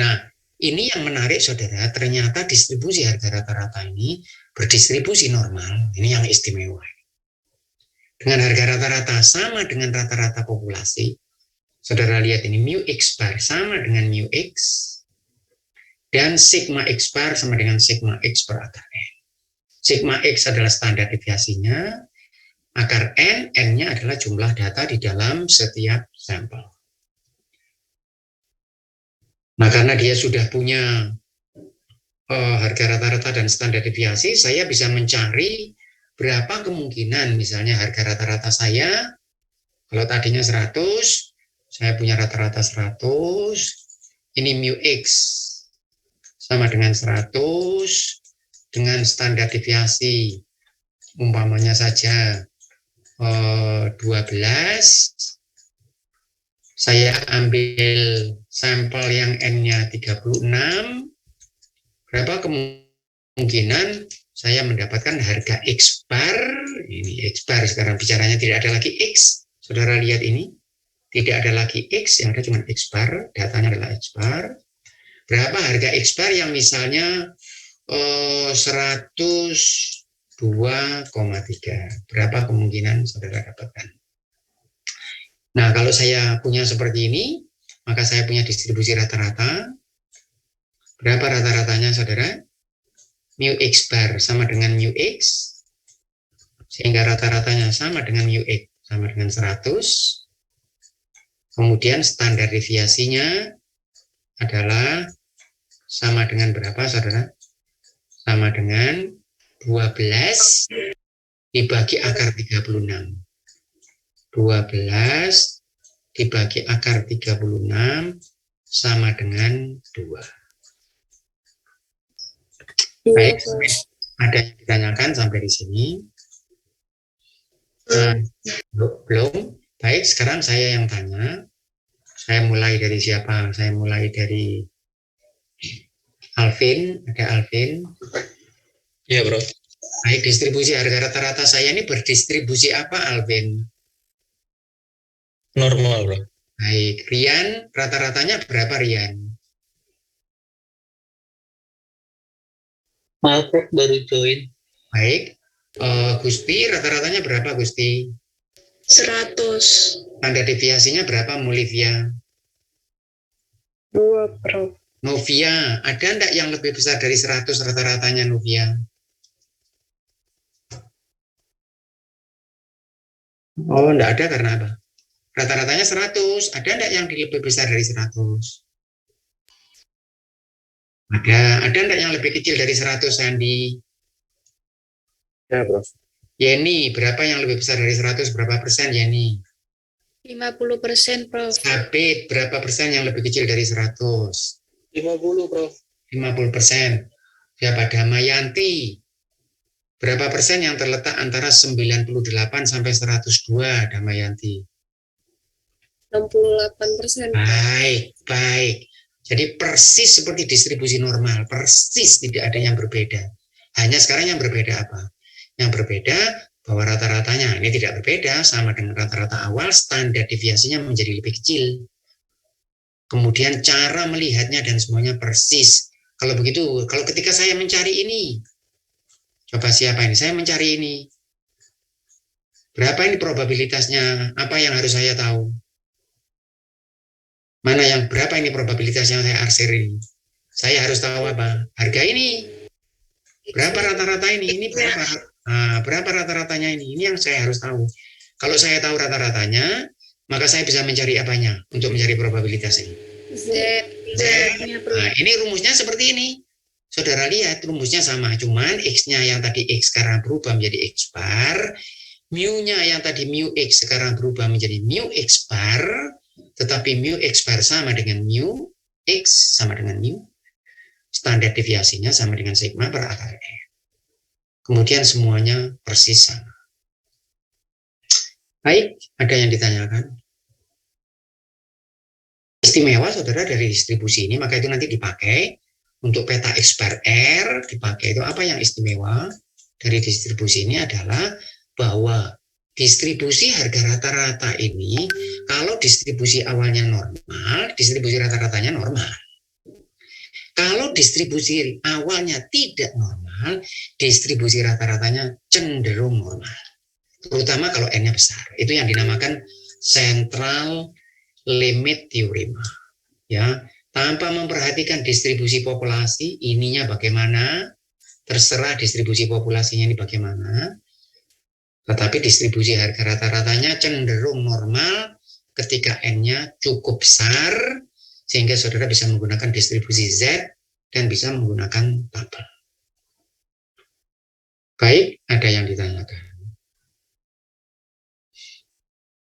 Nah, ini yang menarik saudara, ternyata distribusi harga rata-rata ini berdistribusi normal, ini yang istimewa. Dengan harga rata-rata sama dengan rata-rata populasi, saudara lihat ini mu x bar sama dengan mu x, dan sigma x bar sama dengan sigma x per akar n. Sigma x adalah standar deviasinya, akar n, n-nya adalah jumlah data di dalam setiap sampel. Nah, karena dia sudah punya harga rata-rata dan standar deviasi, saya bisa mencari berapa kemungkinan misalnya harga rata-rata saya, kalau tadinya 100, saya punya rata-rata 100, ini mu x sama dengan 100, dengan standar deviasi, umpamanya saja 12, saya ambil sampel yang n-nya 36, berapa kemungkinan saya mendapatkan harga X bar, ini X bar sekarang bicaranya tidak ada lagi X, saudara lihat ini, tidak ada lagi X, yang ada cuma X bar, datanya adalah X bar, berapa harga X bar yang misalnya 102,3, berapa kemungkinan saudara dapatkan. Nah, kalau saya punya seperti ini, maka saya punya distribusi rata-rata. Berapa rata-ratanya, saudara? Mu x bar sama dengan mu x, sehingga rata-ratanya sama dengan mu x, sama dengan 100. Kemudian standar deviasinya adalah sama dengan berapa, saudara? Sama dengan 12 dibagi akar 36. 12 dibagi akar 36 sama dengan 2. Baik, ada yang ditanyakan sampai di sini? Belum? Baik, sekarang saya yang tanya. Saya mulai dari siapa? Saya mulai dari Alvin. Ada Alvin? Iya, bro. Baik, distribusi harga rata-rata saya ini berdistribusi apa, Alvin? Normal, bro. Baik, Rian, rata-ratanya berapa, Rian? Maaf, bro, baru join. Baik, Gusti, rata-ratanya berapa, Gusti? 100. Tanda deviasinya berapa, Mulivia? 2, Bro. Novia, ada enggak yang lebih besar dari 100 rata-ratanya, Novia? Oh, enggak ada karena apa? Rata-ratanya 100, ada enggak yang lebih besar dari 100? Ada enggak yang lebih kecil dari 100, Sandi? Ya, bro. Yeni, berapa yang lebih besar dari 100, berapa persen, Yeni? 50%, Prof. Sabit, berapa persen yang lebih kecil dari 100? 50, bro. 50%. Siapa? Damayanti, berapa persen yang terletak antara 98 sampai 102, Damayanti? 68%. Baik. Jadi persis seperti distribusi normal, persis tidak ada yang berbeda. Hanya sekarang yang berbeda apa? Yang berbeda bahwa rata-ratanya ini tidak berbeda, sama dengan rata-rata awal, standar deviasinya menjadi lebih kecil. Kemudian cara melihatnya dan semuanya persis. Kalau begitu, kalau ketika saya mencari ini, coba siapa ini? Saya mencari ini. Berapa ini probabilitasnya? Apa yang harus saya tahu? Mana yang berapa ini probabilitas yang saya arsir ini? Saya harus tahu apa? Harga ini. Berapa rata-rata ini? Ini berapa? Berapa rata-ratanya ini? Ini yang saya harus tahu. Kalau saya tahu rata-ratanya, maka saya bisa mencari apanya untuk mencari probabilitas ini? Z-nya, Bro. Nah, ini rumusnya seperti ini. Saudara lihat rumusnya sama, cuman X-nya yang tadi X sekarang berubah menjadi X bar, mu-nya yang tadi mu X sekarang berubah menjadi mu X bar, tetapi mu X bar sama dengan mu X sama dengan mu, standar deviasinya sama dengan sigma per akar N. Kemudian semuanya persis sama. Baik, ada yang ditanyakan? Istimewa saudara dari distribusi ini, maka itu nanti dipakai untuk peta X bar R, dipakai itu apa yang istimewa dari distribusi ini adalah bahwa distribusi harga rata-rata ini, kalau distribusi awalnya normal, distribusi rata-ratanya normal. Kalau distribusi awalnya tidak normal, distribusi rata-ratanya cenderung normal. Terutama kalau N-nya besar. Itu yang dinamakan central limit theorem. Ya, tanpa memperhatikan distribusi populasi, ininya bagaimana, terserah distribusi populasinya ini bagaimana, tetapi distribusi harga rata-ratanya cenderung normal ketika N-nya cukup besar, sehingga saudara bisa menggunakan distribusi Z dan bisa menggunakan tabel. Baik, ada yang ditanyakan.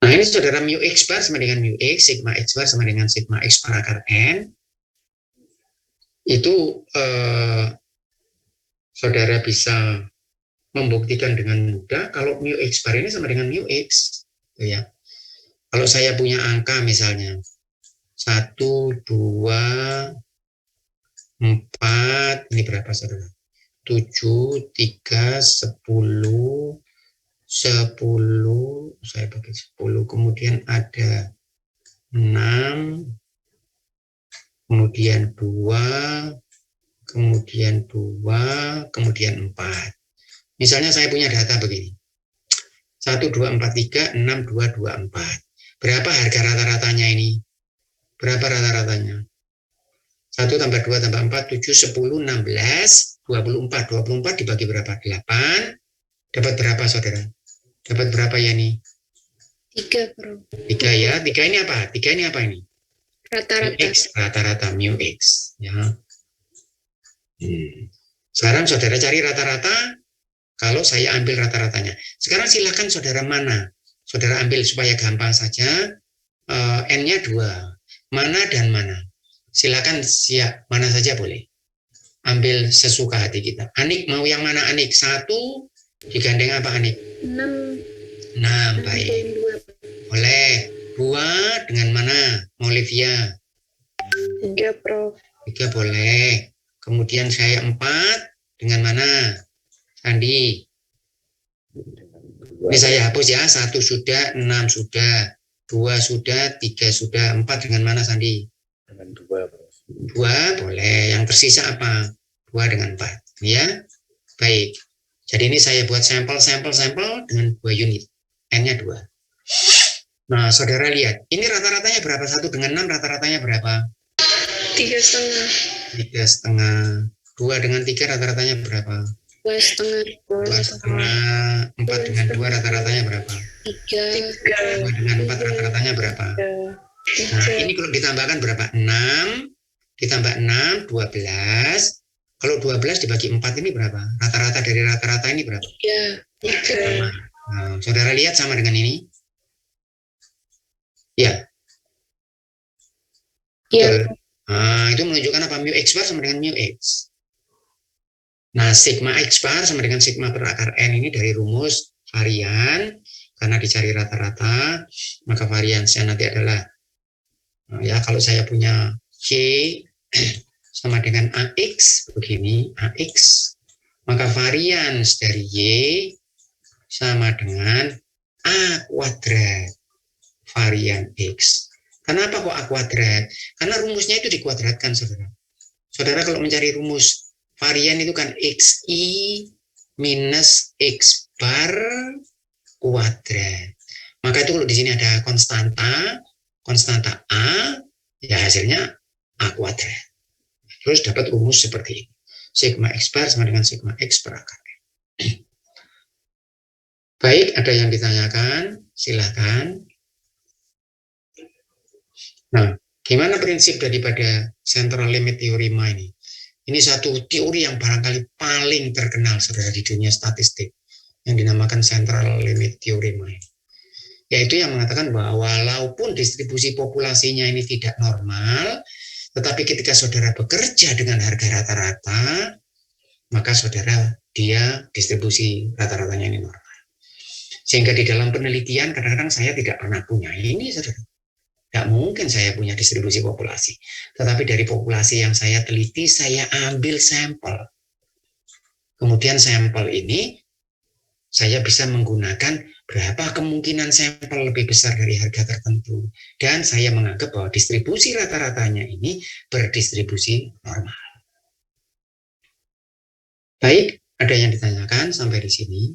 Nah, ini saudara mu X bar sama dengan mu X, sigma X bar sama dengan sigma X per akar N. Itu saudara bisa membuktikan dengan mudah kalau mu X bar ini sama dengan mu X. Ya. Kalau saya punya angka misalnya 1, 2, 4, ini berapa saudara? 7, 3, 10, 10, saya pakai 10, kemudian ada 6, kemudian 2, kemudian 2, kemudian 4. Misalnya saya punya data begini. 1, 2, 4, 3, 6, 2, 2, 4. Berapa harga rata-ratanya ini? Berapa rata-ratanya? 1 tambah 2 tambah 4, 7, 10, 16, 24. 24 dibagi berapa? 8. Dapat berapa, saudara? Dapat berapa ya nih? 3, Bro. 3 ya. 3 ini apa? 3 ini apa ini? Rata-rata. Mu X, rata-rata mu X. Ya. Sekarang saudara cari rata-rata. Kalau saya ambil rata-ratanya. Sekarang silakan saudara mana? Saudara ambil supaya gampang saja. N-nya 2. Mana dan mana? Silakan siap, mana saja boleh. Ambil sesuka hati kita. Anik mau yang mana Anik? 1 digandeng apa Anik? 6. 6, baik. Boleh. 2 dengan mana? Olivia? 3, Prof. 3 boleh. Kemudian saya 4 dengan mana? Sandi. Ini saya hapus ya. 1 sudah, 6 sudah, 2 sudah, 3 sudah, 4 dengan mana Sandi? Dengan 2, Prof. 2 boleh. Yang tersisa apa? 2 dengan 4. Ya. Baik. Jadi ini saya buat sampel dengan 2 unit. N-nya 2. Nah, saudara lihat. Ini rata-ratanya berapa? 1 dengan 6 rata-ratanya berapa? 3,5. 3,5. 2 dengan 3 rata-ratanya berapa? 2,5. 2,5. 4 dengan 2 rata-ratanya berapa? 3. 2 dengan 4 rata-ratanya berapa? Nah, ini kalau ditambahkan berapa? 6. Ditambah 6, 12. Kalau 12 dibagi 4 ini berapa? Rata-rata dari rata-rata ini berapa? 3. Nah, saudara lihat sama dengan ini? Ya. Ya. Nah, itu menunjukkan apa? Mu X bar sama dengan mu X. Nah, sigma X bar sama dengan sigma per akar N ini dari rumus varian. Karena dicari rata-rata, maka variansnya nanti adalah, ya kalau saya punya Y sama dengan AX, begini, AX, maka varians dari Y sama dengan A kuadrat varian X. Kenapa kok A kuadrat? Karena rumusnya itu dikuadratkan, saudara. Saudara kalau mencari rumus varian itu kan XI minus X bar kuadrat. Maka itu kalau di sini ada konstanta A, ya hasilnya A kuadrat. Terus dapat rumus seperti ini. Sigma X bar sama dengan sigma X per akar. Baik, ada yang ditanyakan? Silakan. Nah, gimana prinsip daripada central limit theorem ini? Ini satu teori yang barangkali paling terkenal, saudara, di dunia statistik, yang dinamakan central limit theorem ini. Yaitu yang mengatakan bahwa walaupun distribusi populasinya ini tidak normal, tetapi ketika saudara bekerja dengan harga rata-rata, maka saudara, dia distribusi rata-ratanya ini normal. Sehingga di dalam penelitian, kadang-kadang saya tidak pernah punya ini, saudara. Tidak mungkin saya punya distribusi populasi. Tetapi dari populasi yang saya teliti, saya ambil sampel. Kemudian sampel ini, saya bisa menggunakan berapa kemungkinan sampel lebih besar dari harga tertentu. Dan saya menganggap bahwa distribusi rata-ratanya ini berdistribusi normal. Baik, ada yang ditanyakan sampai di sini?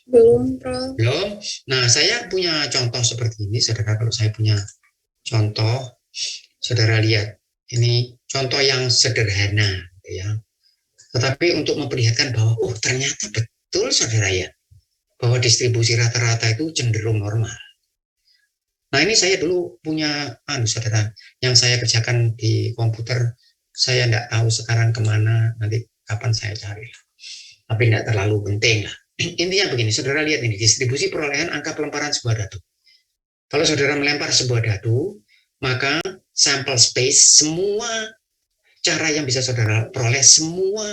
Belum, Prof. Belum? Nah, saya punya contoh seperti ini, saudara. Kalau saya punya contoh, saudara lihat. Ini contoh yang sederhana, ya. Tetapi untuk memperlihatkan bahwa, oh ternyata betul, saudara ya, bahwa distribusi rata-rata itu cenderung normal. Nah, ini saya dulu punya, saudara, yang saya kerjakan di komputer, saya tidak tahu sekarang kemana, nanti kapan saya cari. Tapi tidak terlalu penting lah. Intinya begini, saudara lihat ini, distribusi perolehan angka pelemparan sebuah dadu. Kalau saudara melempar sebuah dadu, maka sample space, semua cara yang bisa saudara peroleh, semua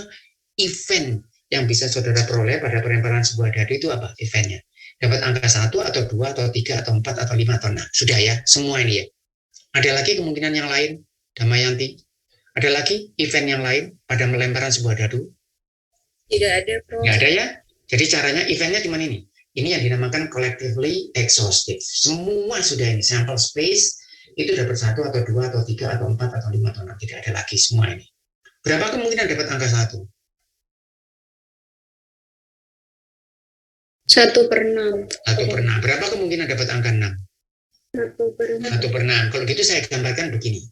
event yang bisa saudara peroleh pada pelemparan sebuah dadu itu apa eventnya? Dapat angka 1 atau 2 atau 3 atau 4 atau 5 atau 6. Sudah ya, semua ini ya. Ada lagi kemungkinan yang lain, Damayanti? Ada lagi event yang lain pada melemparan sebuah dadu? Tidak ada, Prof. Nggak ada ya? Jadi caranya eventnya cuma ini. Ini yang dinamakan collectively exhaustive. Semua sudah ini, sample space, itu dapat 1 atau 2 atau 3 atau 4 atau 5 atau 6. Tidak ada lagi semua ini. Berapa kemungkinan dapat angka 1? 1/6. 1/6. Berapa kemungkinan dapat angka 6? 1/6. 1/6. Kalau gitu saya gambarkan begini.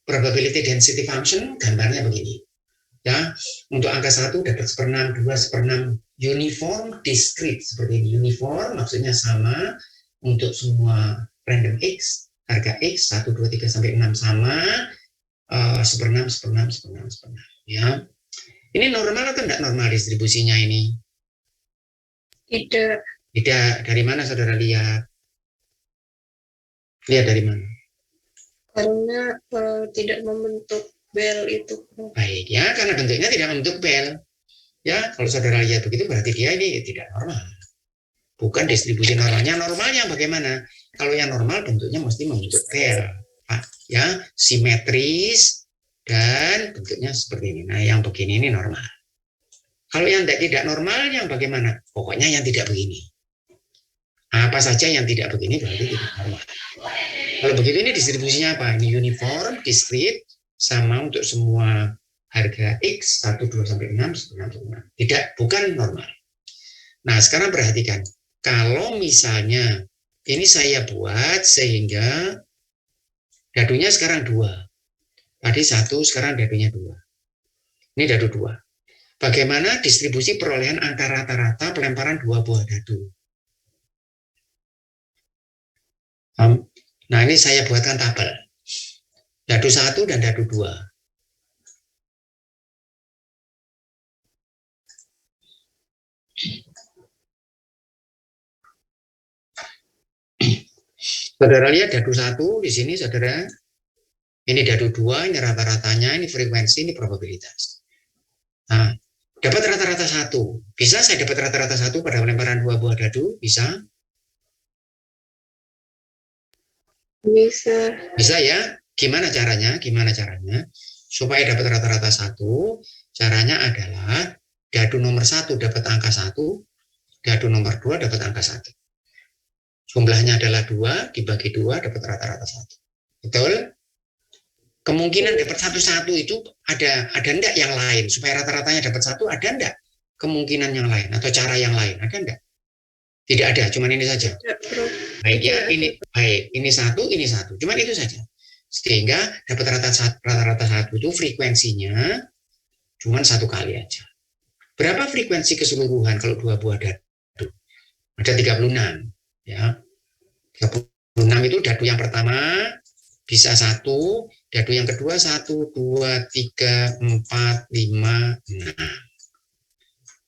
Probability density function gambarnya begini. Ya, untuk angka 1 dapat 1/6, 2 1/6, uniform, discrete seperti ini. Uniform maksudnya sama untuk semua random x, harga x 1, 2, 3 sampai 6 sama, 1/6, 1/6, 1/6, 1/6. Ya, ini normal atau tidak normal distribusinya ini? Tidak. Tidak. Dari mana saudara lihat? Lihat dari mana? Karena tidak membentuk bel itu, Prof. Baik ya, karena bentuknya tidak membentuk bel. Ya, kalau saudara lihat begitu berarti dia ini tidak normal. Bukan distribusi normalnya. Normalnya bagaimana? Kalau yang normal bentuknya mesti membentuk bel, Pak. Ya, simetris dan bentuknya seperti ini. Nah, yang begini ini normal. Kalau yang tidak normal, yang bagaimana? Pokoknya yang tidak begini. Apa saja yang tidak begini berarti tidak normal. Kalau begitu ini distribusinya apa? Ini uniform, discrete, sama untuk semua harga X 1, 2, sampai 6, 6, 6. Tidak, bukan normal. Nah, sekarang perhatikan. Kalau misalnya ini saya buat sehingga dadunya sekarang 2. Tadi 1, sekarang dadunya 2. Ini dadu 2. Bagaimana distribusi perolehan angka rata-rata pelemparan 2 buah dadu? Nah, ini saya buatkan tabel. Dadu 1 dan dadu 2. Saudara lihat dadu 1 di sini, saudara. Ini dadu 2, ini rata-ratanya, ini frekuensi, ini probabilitas. Nah, dapat rata-rata 1. Bisa saya dapat rata-rata 1 pada pelemparan 2 buah dadu? Bisa? Bisa. Bisa ya? Gimana caranya? Supaya dapat rata-rata 1, caranya adalah dadu nomor 1 dapat angka 1, dadu nomor 2 dapat angka 1. Jumlahnya adalah 2, dibagi 2 dapat rata-rata 1. Betul? Kemungkinan dapat 1-1 itu ada enggak yang lain? Supaya rata-ratanya dapat 1, ada enggak kemungkinan yang lain atau cara yang lain? Ada enggak? Tidak ada, cuman ini saja. Baik ya, ini baik, ini 1, ini 1. Cuman itu saja. Sehingga dapat rata-rata 1 itu frekuensinya cuman 1 kali aja. Berapa frekuensi keseluruhan kalau 2 buah dadu? Ada 36, ya. 36 itu dadu yang pertama bisa 1, dadu yang kedua 1, 2, 3, 4, 5, 6.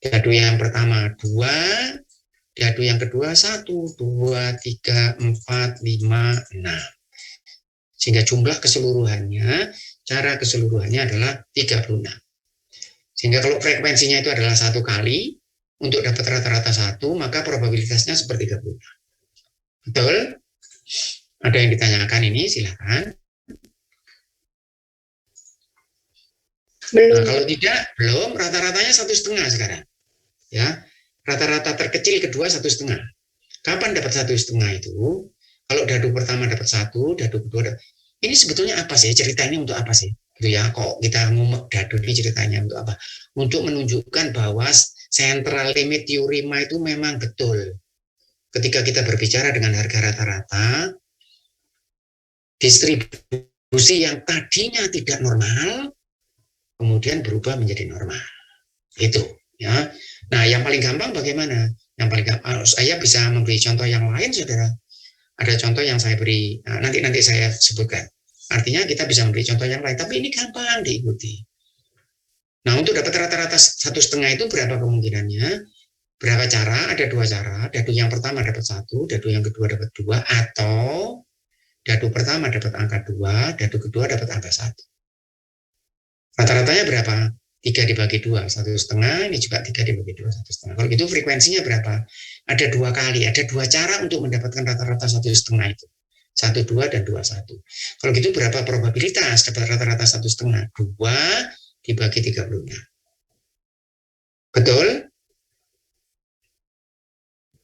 Dadu yang pertama 2, dadu yang kedua 1, 2, 3, 4, 5, 6. Sehingga jumlah keseluruhannya, cara keseluruhannya adalah 36. Sehingga kalau frekuensinya itu adalah 1 kali, untuk dapat rata-rata 1, maka probabilitasnya seperti 36. Betul? Ada yang ditanyakan ini, silakan. Belum. Nah, kalau tidak, belum, rata-ratanya 1,5 sekarang. Ya, rata-rata terkecil kedua 1,5. Kapan dapat 1,5 itu? Kalau dadu pertama dapat 1, dadu kedua dapat. Ini sebetulnya apa sih? Cerita ini untuk apa sih? gitu ya. Kok kita ngumek dadu ini ceritanya untuk apa? Untuk menunjukkan bahwa central limit teori itu memang betul. Ketika kita berbicara dengan harga rata-rata, distribusi yang tadinya tidak normal kemudian berubah menjadi normal. Itu ya. Nah, yang paling gampang bagaimana? Yang paling gampang saya bisa memberi contoh yang lain, Saudara. Ada contoh yang saya beri, nanti saya sebutkan. Artinya kita bisa memberi contoh yang lain, tapi ini gampang diikuti. Nah, untuk dapat rata-rata 1,5 itu berapa kemungkinannya? Berapa cara? Ada 2 cara. Dadu yang pertama dapat 1, dadu yang kedua dapat 2, atau dadu pertama dapat angka 2, dadu kedua dapat angka 1. Rata-ratanya berapa? 3 dibagi 2, 1,5, ini juga 3 dibagi 2, 1,5. Kalau gitu frekuensinya berapa? Ada 2 kali, ada 2 cara untuk mendapatkan rata-rata 1,5 itu. 1, 2, dan 2, 1. Kalau gitu berapa probabilitas dapat rata-rata 1,5? 2 dibagi 36. Betul?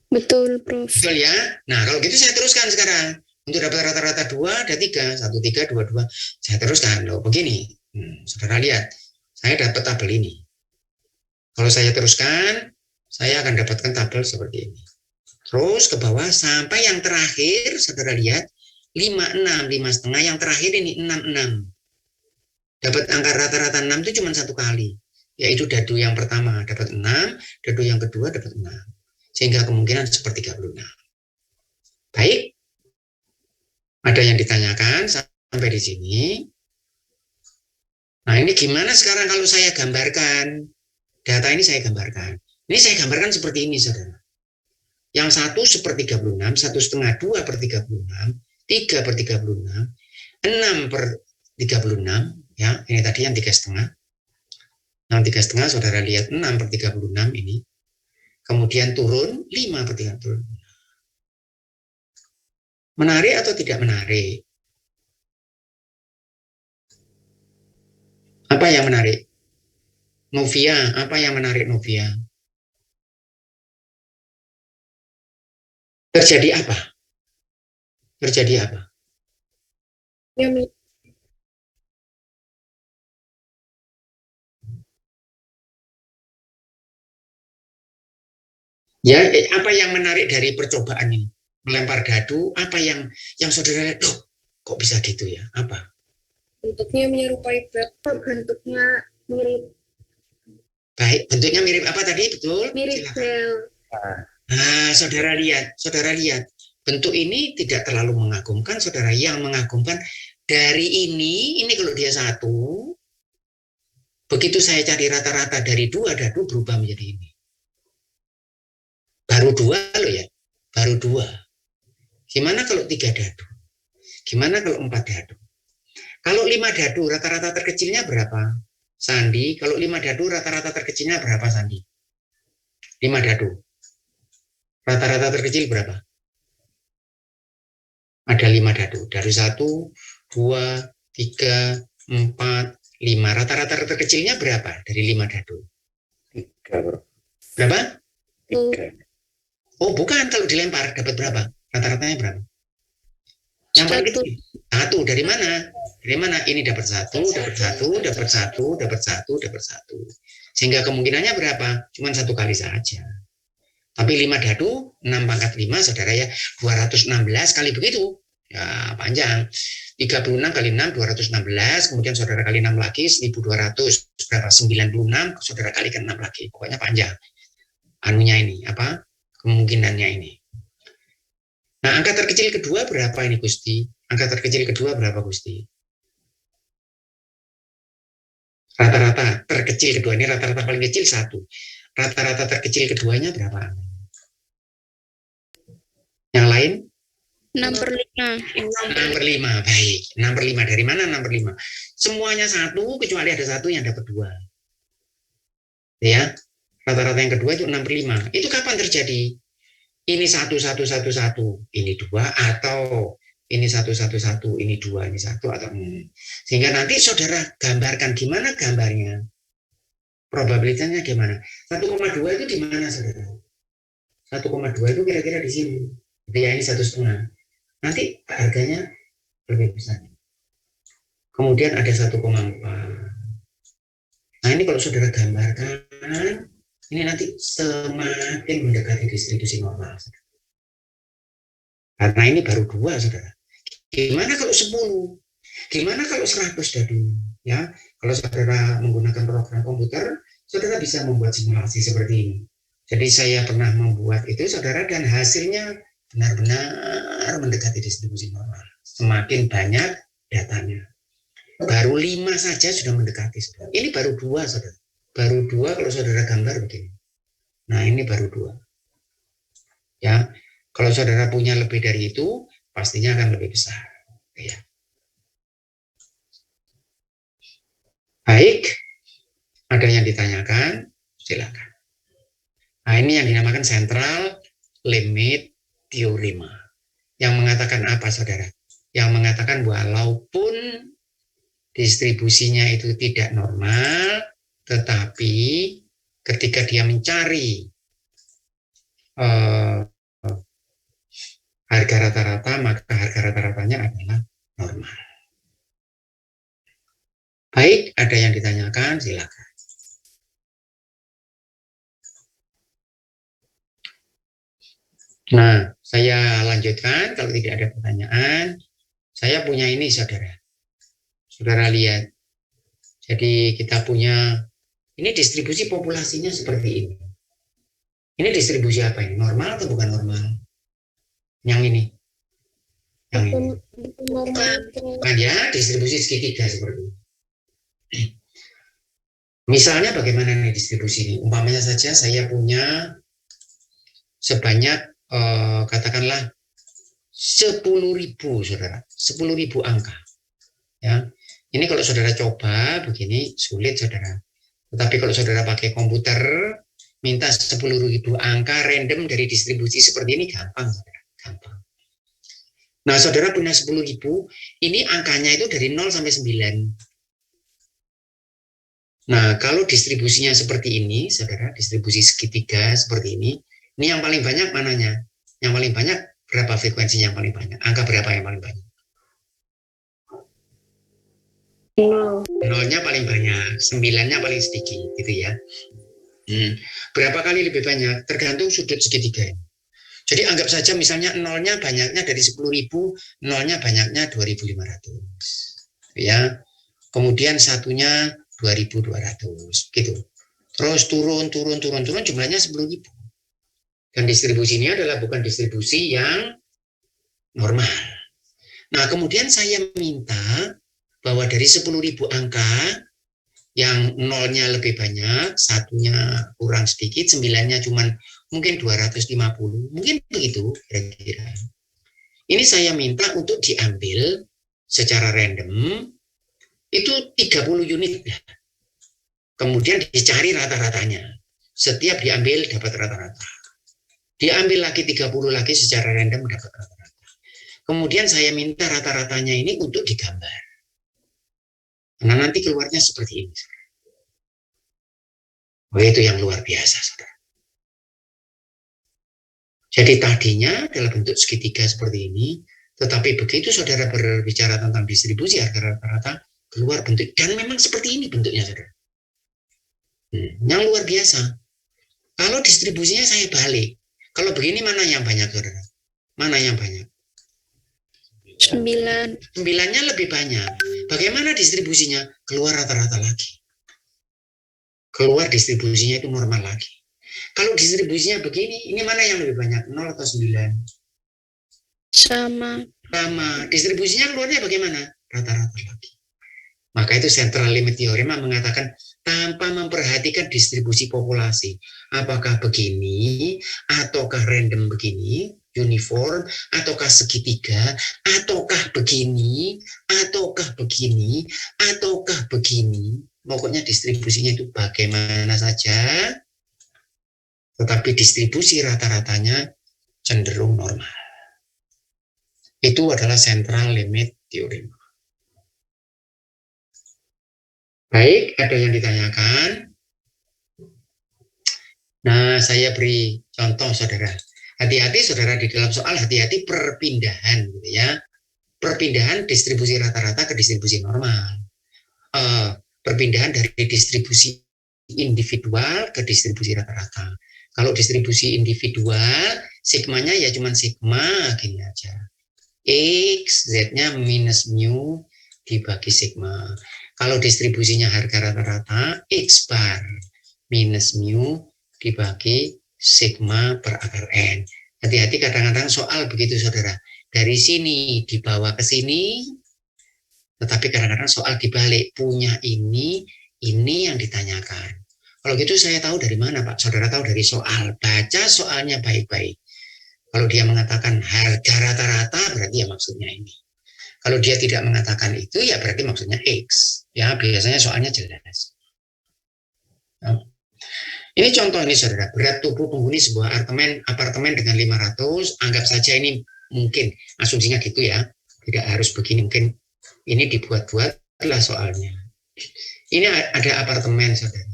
Betul, Prof. Betul ya? Nah, kalau gitu saya teruskan sekarang. Untuk dapat rata-rata 2 ada 3. 1, 3, 2, 2. Saya teruskan. Loh, begini. Saudara lihat. Saya dapat tabel ini. Kalau saya teruskan, saya akan dapatkan tabel seperti ini. Terus ke bawah sampai yang terakhir, saudara lihat, 56, 5,5. Yang terakhir ini 66. Dapat angka rata-rata 6 itu cuma 1 kali. Yaitu dadu yang pertama dapat 6, dadu yang kedua dapat 6. Sehingga kemungkinan seperti 36. Baik. Ada yang ditanyakan sampai di sini. Nah, ini gimana sekarang kalau saya gambarkan? Data ini saya gambarkan. Ini saya gambarkan seperti ini, saudara. Yang 1 seperti 36, 1,5, 2 per 36, 3 per 36, 6 per 36, ya, ini tadi yang 3,5. Yang 3,5 saudara lihat 6 per 36 ini. Kemudian turun 5 per 36. Menarik atau tidak menarik? Apa yang menarik? Novia, apa yang menarik Novia? Terjadi apa? Terjadi apa? Ya, apa yang menarik dari percobaan ini? Melempar dadu, apa yang saudara lihat, kok bisa gitu ya? Apa? Bentuknya menyerupai bel, bentuknya mirip. Baik, bentuknya mirip apa tadi? Betul? Mirip bel. Nah, saudara lihat. Bentuk ini tidak terlalu mengagumkan, saudara. Yang mengagumkan dari ini kalau dia 1, begitu saya cari rata-rata dari 2 dadu berubah menjadi ini. Baru 2 loh ya, baru 2. Gimana kalau 3 dadu? Gimana kalau 4 dadu? Kalau 5 dadu, rata-rata terkecilnya berapa? Sandi, kalau 5 dadu, rata-rata terkecilnya berapa, Sandi? 5 dadu. Rata-rata terkecil berapa? Ada 5 dadu. Dari 1, 2, 3, 4, 5. Rata-rata terkecilnya berapa dari 5 dadu? 3, bro. Berapa? 3. Oh, bukan. Kalau dilempar, dapat berapa? Rata-ratanya berapa? Yang paling kecil. 1. Dari mana? Dari mana? Ini dapat 1, dapat 1, dapat 1, dapat 1, dapat 1. Sehingga kemungkinannya berapa? Cuma 1 kali saja. Tapi 5 dadu, 6 pangkat 5, saudara ya, 216 kali begitu. Ya, panjang. 36 kali 6, 216. Kemudian saudara kali 6 lagi, 1200. Berapa? 96, saudara kalikan 6 lagi. Pokoknya panjang. Anunya ini, apa? Kemungkinannya ini. Nah, angka terkecil kedua berapa ini, Gusti? Angka terkecil kedua berapa, Gusti? Rata-rata terkecil kedua. Ini rata-rata paling kecil 1. Rata-rata terkecil keduanya berapa? Yang lain? 6 per 5. 6 per 5. Baik. 6 per 5. Dari mana 6 per 5? Semuanya 1, kecuali ada 1 yang dapat 2. Ya. Rata-rata yang kedua itu 6 per 5. Itu kapan terjadi? Ini 1, 1, 1, 1. Ini 2. Atau ini 1, 1, 1. Ini 2, ini 1. Atau sehingga nanti saudara gambarkan gimana gambarnya. Probabilitasnya gimana? 1,2 itu di mana, saudara? 1,2 itu kira-kira di sini. Jadi ya ini 1,5. Nanti harganya lebih besar. kemudian ada 1,4. Nah, ini kalau saudara gambarkan, ini nanti semakin mendekati distribusi normal. Karena ini baru 2, saudara. Gimana kalau 10? Gimana kalau 100 tadi? Ya, kalau saudara menggunakan program komputer, saudara bisa membuat simulasi seperti ini. Jadi saya pernah membuat itu, saudara, dan hasilnya benar-benar mendekati distribusi normal. Semakin banyak datanya. Baru 5 saja sudah mendekati, saudara. Ini baru 2, saudara. Baru 2 kalau saudara gambar begini. Nah, ini baru 2. Ya, kalau saudara punya lebih dari itu, pastinya akan lebih besar. Ya. Baik, ada yang ditanyakan? Silakan. Nah, ini yang dinamakan central limit theorem. Yang mengatakan apa, saudara? Yang mengatakan walaupun distribusinya itu tidak normal, tetapi ketika dia mencari harga rata-rata, maka harga rata-ratanya adalah normal. Baik, ada yang ditanyakan? Silakan. Nah, saya lanjutkan. Kalau tidak ada pertanyaan, saya punya ini, saudara. Saudara lihat. Jadi kita punya, ini distribusi populasinya seperti ini. Ini distribusi apa ini? Normal atau bukan normal? Yang ini. Yang ini. Kan ya, distribusi segitiga seperti ini. Misalnya bagaimana nih distribusi ini? Umpamanya saja saya punya sebanyak katakanlah 10.000, saudara, 10.000 angka. Ya, ini kalau saudara coba begini sulit, saudara. Tetapi kalau saudara pakai komputer, minta 10.000 angka random dari distribusi seperti ini gampang, saudara, gampang. Nah, saudara punya 10.000, ini angkanya itu dari 0 sampai 9. Nah, kalau distribusinya seperti ini, saudara, distribusi segitiga seperti ini yang paling banyak mananya? Yang paling banyak berapa frekuensinya yang paling banyak? Angka berapa yang paling banyak? 0. 0-nya paling banyak, 9-nya paling sedikit, gitu ya. Berapa kali lebih banyak? Tergantung sudut segitiga ini. Jadi anggap saja misalnya 0-nya banyaknya dari 10.000, 0-nya banyaknya 2.500. Ya. Kemudian satunya 2.200, gitu. Terus turun, jumlahnya 10.000. Dan distribusi ini adalah bukan distribusi yang normal. Nah, kemudian saya minta bahwa dari 10.000 angka, yang 0-nya lebih banyak, satunya kurang sedikit, 9-nya cuma mungkin 250, mungkin begitu kira-kira. Ini saya minta untuk diambil secara random, itu 30 unit. Kemudian dicari rata-ratanya. Setiap diambil dapat rata-rata. Diambil lagi 30 lagi secara random dapat rata-rata. Kemudian saya minta rata-ratanya ini untuk digambar. Nah, nanti keluarnya seperti ini. Oh, itu yang luar biasa, saudara. Jadi tadinya dalam bentuk segitiga seperti ini, tetapi begitu saudara berbicara tentang distribusi harga rata-rata, keluar bentuk, dan memang seperti ini bentuknya, saudara. Yang luar biasa. Kalau distribusinya saya balik. Kalau begini mana yang banyak, saudara? Mana yang banyak? 9. 9-nya lebih banyak. Bagaimana distribusinya? Keluar rata-rata lagi. Keluar distribusinya itu normal lagi. Kalau distribusinya begini, ini mana yang lebih banyak? 0 atau 9? Sama. Sama. Distribusinya keluarnya bagaimana? Rata-rata lagi. Maka itu central limit theorem mengatakan tanpa memperhatikan distribusi populasi. Apakah begini, ataukah random begini, uniform, ataukah segitiga, ataukah begini, ataukah begini, ataukah begini. Pokoknya distribusinya itu bagaimana saja, tetapi distribusi rata-ratanya cenderung normal. Itu adalah central limit theorem. Baik, ada yang ditanyakan? Nah, saya beri contoh, saudara. Hati-hati, saudara, di dalam soal hati-hati perpindahan, gitu ya. perpindahan distribusi rata-rata ke distribusi normal. Perpindahan dari distribusi individual ke distribusi rata-rata. Kalau distribusi individual, sigmanya ya cuma sigma gini aja. X, Z-nya minus mu dibagi sigma. Kalau distribusinya harga rata-rata, X bar minus mu dibagi sigma per akar N. Hati-hati kadang-kadang soal begitu saudara. Dari sini dibawa ke sini, tetapi kadang-kadang soal dibalik, punya ini yang ditanyakan. Kalau gitu saya tahu dari mana Pak? Saudara tahu dari soal. Baca soalnya baik-baik. Kalau dia mengatakan harga rata-rata, berarti ya maksudnya ini. Kalau dia tidak mengatakan itu, ya berarti maksudnya X. Ya, biasanya soalnya jelas. Nah, ini contoh ini saudara, berat tubuh penghuni sebuah apartemen dengan 500, anggap saja ini mungkin, asumsinya gitu ya, tidak harus begini, mungkin ini dibuat-buatlah soalnya. Ini ada apartemen saudara.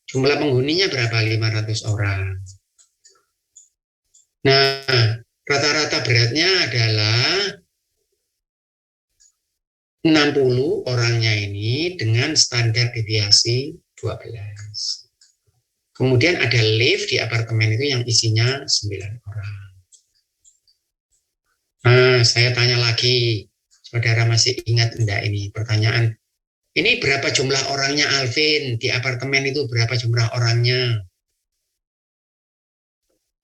Jumlah penghuninya berapa? 500 orang. Nah, rata-rata beratnya adalah 60 orangnya ini dengan standar deviasi 12. Kemudian ada lift di apartemen itu yang isinya 9 orang. Nah, saya tanya lagi, saudara masih ingat enggak ini pertanyaan? Ini berapa jumlah orangnya Alvin? Di apartemen itu berapa jumlah orangnya?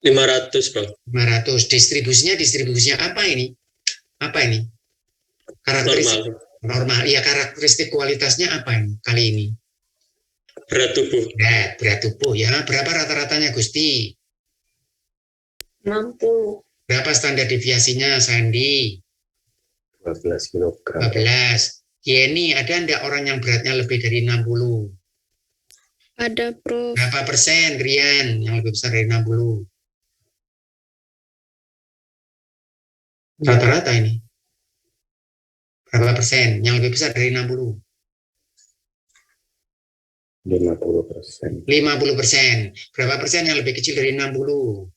500, Bro. 500. Distribusinya apa ini? Apa ini? Karakteristik normal. Ya, karakteristik kualitasnya apa ini kali ini? Berat tubuh. Berat tubuh ya. Berapa rata-ratanya Gusti? 60. Berapa standar deviasinya Sandi? 12 kg. 12. Yeni, ada enggak orang yang beratnya lebih dari 60? Ada, Prof. Berapa persen Rian yang lebih besar dari 60? Rata-rata ini. Berapa persen yang lebih besar dari 60? 50%. 50%. Berapa persen yang lebih kecil dari 60?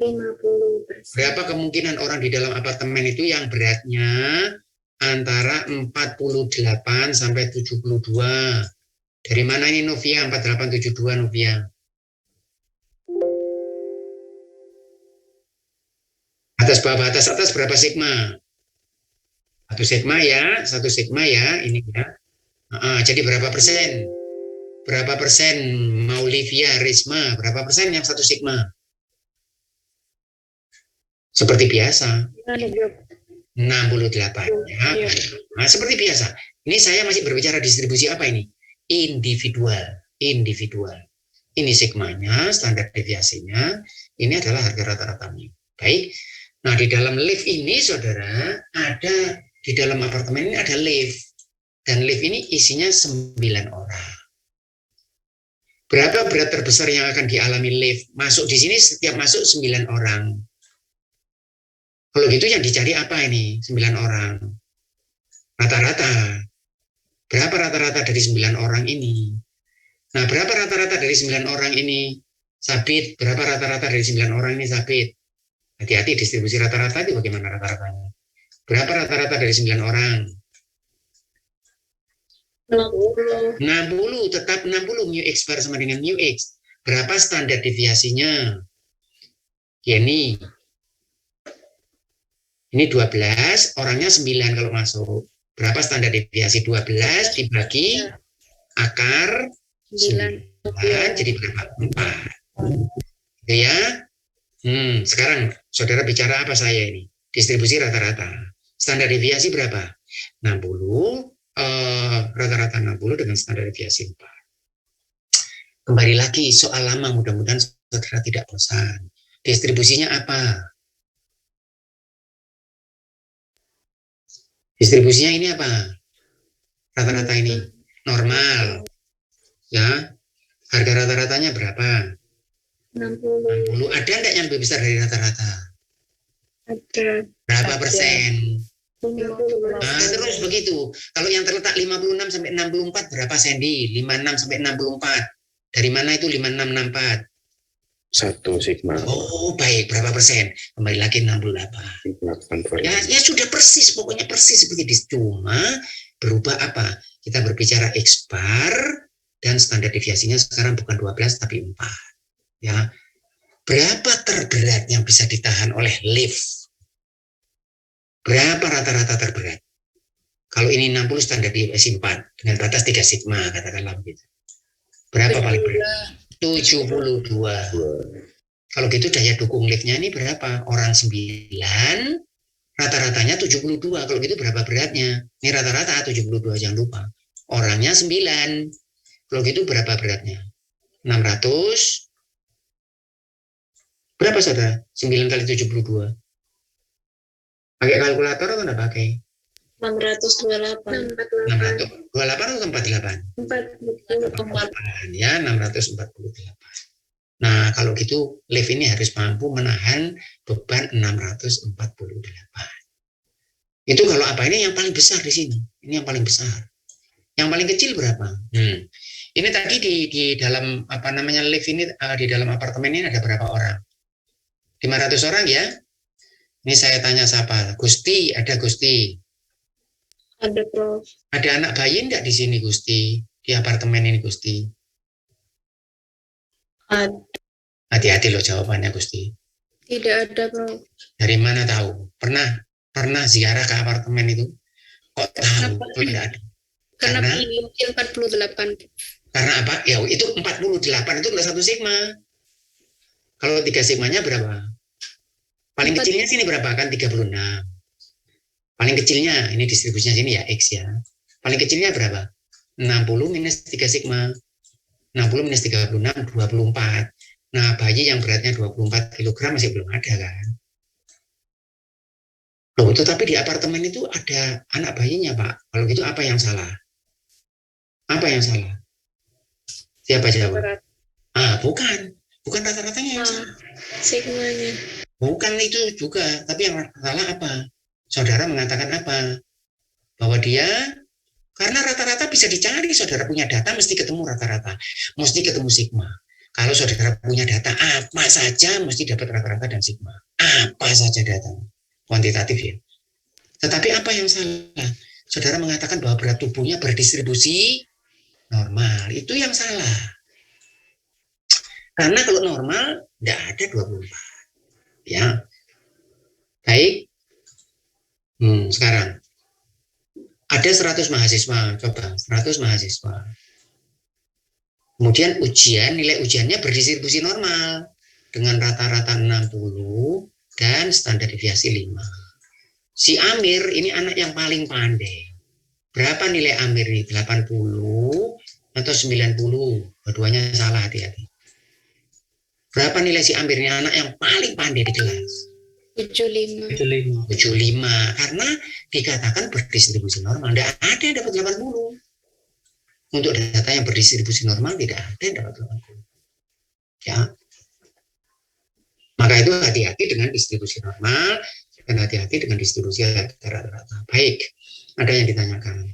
50%. Berapa kemungkinan orang di dalam apartemen itu yang beratnya antara 48 sampai 72? Dari mana ini Novia? 4872 Novia. Atas bawah atas berapa sigma? 1 sigma ya, 1 sigma ya, ini ya. Jadi berapa persen? Berapa persen Maulivia, Risma? Berapa persen yang 1 sigma? Seperti biasa. 68 ya. Nah, seperti biasa. Ini saya masih berbicara distribusi apa ini? Individual. Ini sigmanya, standar deviasinya. Ini adalah harga rata-ratanya. Baik. Nah, di dalam lift ini saudara, di dalam apartemen ini ada lift. Dan lift ini isinya 9 orang. Berapa berat terbesar yang akan dialami lift? Masuk di sini setiap masuk 9 orang. Kalau gitu yang dicari apa ini? 9 orang. Rata-rata. Berapa rata-rata dari 9 orang ini? Nah, berapa rata-rata dari 9 orang ini? Sabit. Berapa rata-rata dari 9 orang ini sabit? Hati-hati distribusi rata-rata itu bagaimana rata-ratanya? Berapa rata-rata dari 9 orang? 60. Tetap 60. Mu X bar sama dengan mu X. Berapa standar deviasinya? Ini 12, orangnya 9 kalau masuk. Berapa standar deviasi? 12 dibagi akar 9, jadi berapa? 4. Gitu ya. Sekarang saudara bicara apa saya ini? Distribusi rata-rata. Standar deviasi berapa? 60, rata-rata 60 dengan standar deviasi 4. Kembali lagi soal lama, mudah-mudahan saudara tidak bosan. Distribusinya apa? Distribusinya ini apa? Rata-rata ini normal. Ya. Harga rata-ratanya berapa? 60. Ada enggak yang lebih besar dari rata-rata? Ada. Berapa persen? 50%. Nah, terus begitu. Kalau yang terletak 56 sampai 64 berapa Sandy? 56 sampai 64. Dari mana itu 56 64? 1 sigma. Oh, baik. Berapa persen? Kembali lagi 68. Ya sudah persis, pokoknya persis seperti di cuma berubah apa? Kita berbicara X bar dan standar deviasinya sekarang bukan 12 tapi 4. Ya. Berapa terberat yang bisa ditahan oleh lift? Berapa rata-rata terberat? Kalau ini 60 standar deviasi 4 dengan batas 3 sigma katakanlah begitu. Berapa paling berat? 72. Kalau gitu daya dukung liftnya ini berapa? Orang 9, rata-ratanya 72. Kalau gitu berapa beratnya? Ini rata-rata 72, jangan lupa. Orangnya 9. Kalau gitu berapa beratnya? 600. Berapa saudara? 9 kali 72. Pakai kalkulator atau enggak pakai? 628. 628 atau 48? 48. Ya, 648. Nah, kalau gitu lift ini harus mampu menahan beban 648. Itu kalau apa? Ini yang paling besar di sini. Ini yang paling besar. Yang paling kecil berapa? Ini tadi di dalam apa namanya lift ini di dalam apartemen ini ada berapa orang? 500 orang ya? Ini saya tanya siapa? Gusti, ada Gusti. Ada Prof. Ada anak bayi enggak di sini Gusti? Di apartemen ini Gusti? Ada. Hati-hati loh jawabannya Gusti. Tidak ada Prof. Dari mana tahu? Pernah ziarah ke apartemen itu? Kok tahu? Kenapa? Kok enggak ada? Karena Karena mungkin 48. Karena apa? Ya itu 48 itu enggak 1 sigma. Kalau 3 sigmanya berapa? Paling kecilnya sini berapa? Kan 36. Paling kecilnya, ini distribusinya sini ya, X ya. Paling kecilnya berapa? 60 minus 3 sigma. 60 minus 36, 24. Nah, bayi yang beratnya 24 kg masih belum ada kan? Loh, tetapi di apartemen itu ada anak bayinya, Pak. Kalau gitu apa yang salah? Apa yang salah? Siapa jawab? Bukan. Bukan rata-ratanya yang salah. Sigmanya. Bukan itu juga. Tapi yang salah apa? Saudara mengatakan apa? Bahwa dia, karena rata-rata bisa dicari, saudara punya data mesti ketemu rata-rata. Mesti ketemu sigma. Kalau saudara punya data apa saja mesti dapat rata-rata dan sigma. Apa saja data. Kuantitatif ya. Tetapi apa yang salah? Saudara mengatakan bahwa berat tubuhnya berdistribusi normal. Itu yang salah. Karena kalau normal, tidak ada 24. Ya. Baik. Sekarang. Ada 100 mahasiswa. Coba, 100 mahasiswa. Kemudian nilai ujiannya berdistribusi normal. Dengan rata-rata 60 dan standar deviasi 5. Si Amir ini anak yang paling pandai. Berapa nilai Amir ini? 80 atau 90? Keduanya salah, hati-hati. Berapa nilai si Amir ini? Anak yang paling pandai di kelas. 75. 75. Karena dikatakan berdistribusi normal. Tidak ada yang dapat 80. Untuk data yang berdistribusi normal tidak ada yang dapat 80. Ya. Maka itu hati-hati dengan distribusi normal dan hati-hati dengan distribusi rata-rata. Baik, ada yang ditanyakan.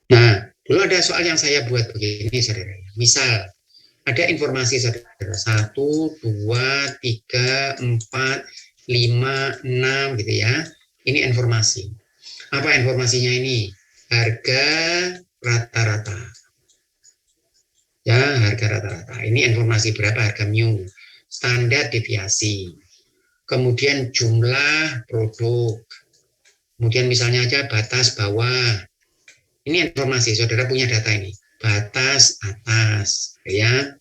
Nah, dulu ada soal yang saya buat begini, saudara. Misal, ada informasi saudara 1, 2, 3, 4, 5, 6 gitu ya. Ini informasi. Apa informasinya ini? Harga rata-rata. Ya, harga rata-rata. Ini informasi berapa harga mu. Standar deviasi. Kemudian jumlah produk. Kemudian misalnya aja batas bawah. Ini informasi, saudara punya data ini. Batas atas, ya.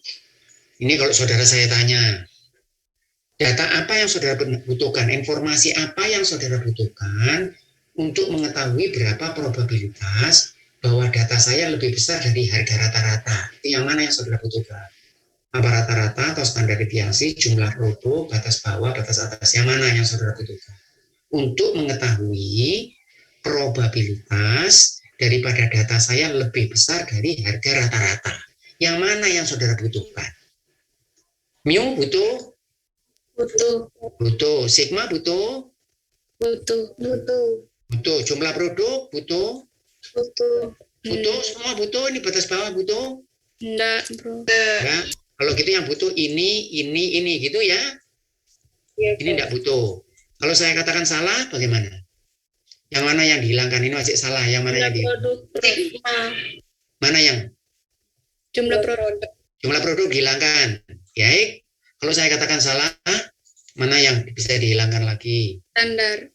Ini kalau saudara saya tanya, data apa yang saudara butuhkan? Informasi apa yang saudara butuhkan untuk mengetahui berapa probabilitas bahwa data saya lebih besar dari harga rata-rata? Itu yang mana yang saudara butuhkan? Apa rata-rata atau standar deviasi, jumlah produk, batas bawah, batas atas? Yang mana yang saudara butuhkan? Untuk mengetahui probabilitas daripada data saya lebih besar dari harga rata-rata. Yang mana yang saudara butuhkan? Mu butuh? Butuh. Sigma butuh? Butuh. Butuh. Jumlah produk butuh? Butuh. Butuh, semua butuh. Ini batas bawah butuh? Enggak, bro. Ya, kalau gitu yang butuh ini gitu ya. Iya, Ini tidak butuh. Kalau saya katakan salah, bagaimana? Yang mana yang dihilangkan? Ini masih salah. Yang mana yang Jumlah produk. mana yang Jumlah produk. jumlah produk dihilangkan? Baik. Kalau saya katakan salah, mana yang bisa dihilangkan lagi? Standar.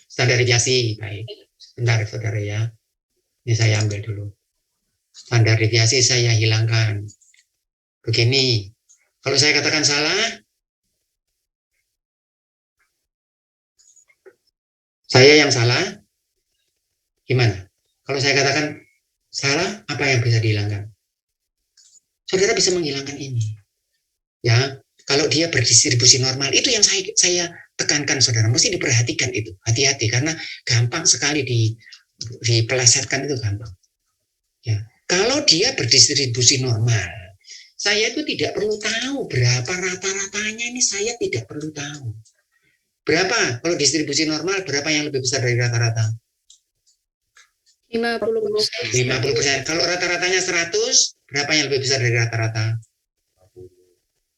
Standarisasi. Baik. Sebentar, saudara ya. Ini saya ambil dulu. Standar deviasi saya hilangkan. Begini. Kalau saya katakan salah, saya yang salah, gimana? Kalau saya katakan salah, apa yang bisa dihilangkan? Saudara bisa menghilangkan ini. Ya, kalau dia berdistribusi normal, itu yang saya tekankan, saudara. Mesti diperhatikan itu. Hati-hati, karena gampang sekali dipelesetkan, itu gampang. Ya, kalau dia berdistribusi normal, saya itu tidak perlu tahu berapa rata-ratanya, ini saya tidak perlu tahu. Berapa? Kalau distribusi normal, berapa yang lebih besar dari rata-rata? 50%. 50%. Kalau rata-ratanya 100, berapa yang lebih besar dari rata-rata?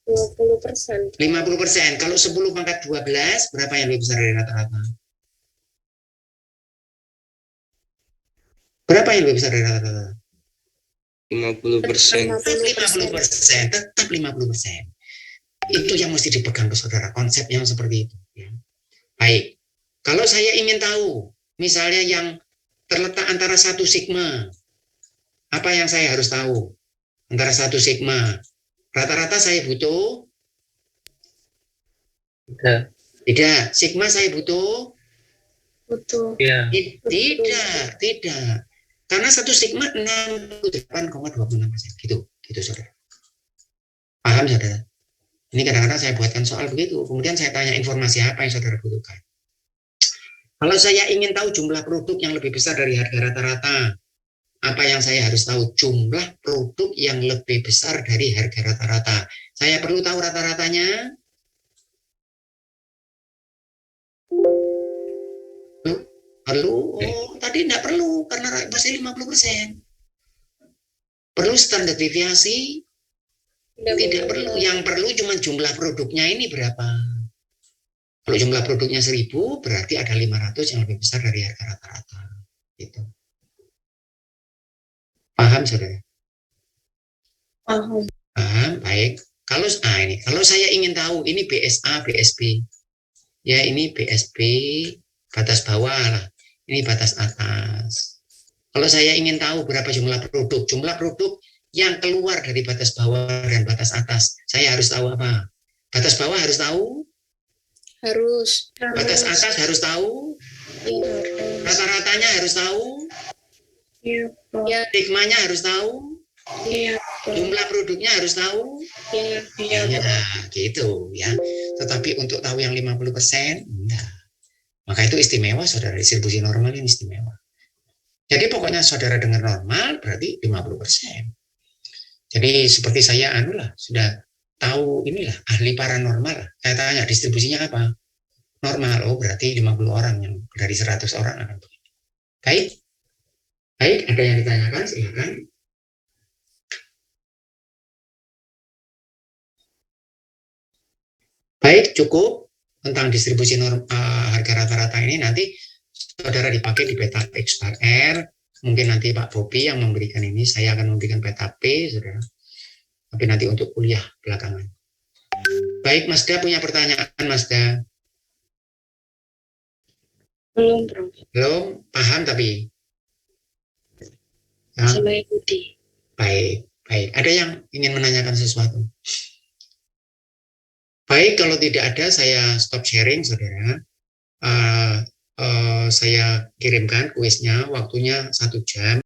20%. 50%. Kalau 10 pangkat 12, berapa yang lebih besar dari rata-rata? Berapa yang lebih besar dari rata-rata? 50%. 50%. Tetap 50%. Itu yang mesti dipegang ke saudara, konsep yang seperti itu. Ya. Baik, kalau saya ingin tahu, misalnya yang terletak antara 1 sigma, apa yang saya harus tahu? Antara 1 sigma, rata-rata saya butuh? Tidak. Sigma saya butuh? Butuh. Iya. Tidak. Karena 1 sigma 68,26%. Gitu saudara. Paham saudara? Ini kadang-kadang saya buatkan soal begitu, kemudian saya tanya informasi apa yang saudara butuhkan. Kalau saya ingin tahu jumlah produk yang lebih besar dari harga rata-rata, apa yang saya harus tahu? Jumlah produk yang lebih besar dari harga rata-rata. Saya perlu tahu rata-ratanya? Perlu? Oh, tadi tidak perlu, karena masih 50%. Perlu standar deviasi? Tidak perlu. Yang perlu cuma jumlah produknya ini berapa. Kalau jumlah produknya 1000, berarti ada 500 yang lebih besar dari harga rata-rata. Gitu. Paham, saudara? Paham. Paham, baik. Kalau saya ingin tahu ini BSA, BSB. Ya, ini BSB batas bawah lah. Ini batas atas. Kalau saya ingin tahu berapa jumlah produk yang keluar dari batas bawah dan batas atas, saya harus tahu apa? Batas bawah harus tahu? Harus. Batas atas harus tahu? Rata-ratanya harus tahu? Iya. Ya. Sigmanya harus tahu? Iya. Jumlah produknya harus tahu? Iya. Ya, gitu ya. Tetapi untuk tahu yang 50%, enggak. Maka itu istimewa, saudara. Distribusi normal ini istimewa. Jadi pokoknya saudara dengar normal berarti 50%. Jadi seperti saya sudah tahu inilah ahli paranormal. Saya tanya distribusinya apa? Normal. Oh, berarti 50 orang yang dari 100 orang akan begitu. Baik, ada yang ditanyakan? Silakan. Baik, cukup tentang distribusi harga rata-rata ini. Nanti saudara dipakai di peta X bar R. Mungkin nanti Pak Bobi yang memberikan ini, saya akan memberikan peta P, saudara. Tapi nanti untuk kuliah belakangan. Baik, Masda punya pertanyaan, Masda? Belum, Bro. Belum? Paham tapi? Ya. Bisa mengikuti. Baik. Ada yang ingin menanyakan sesuatu? Baik, kalau tidak ada, saya stop sharing, saudara. Saya kirimkan kuisnya, waktunya 1 jam.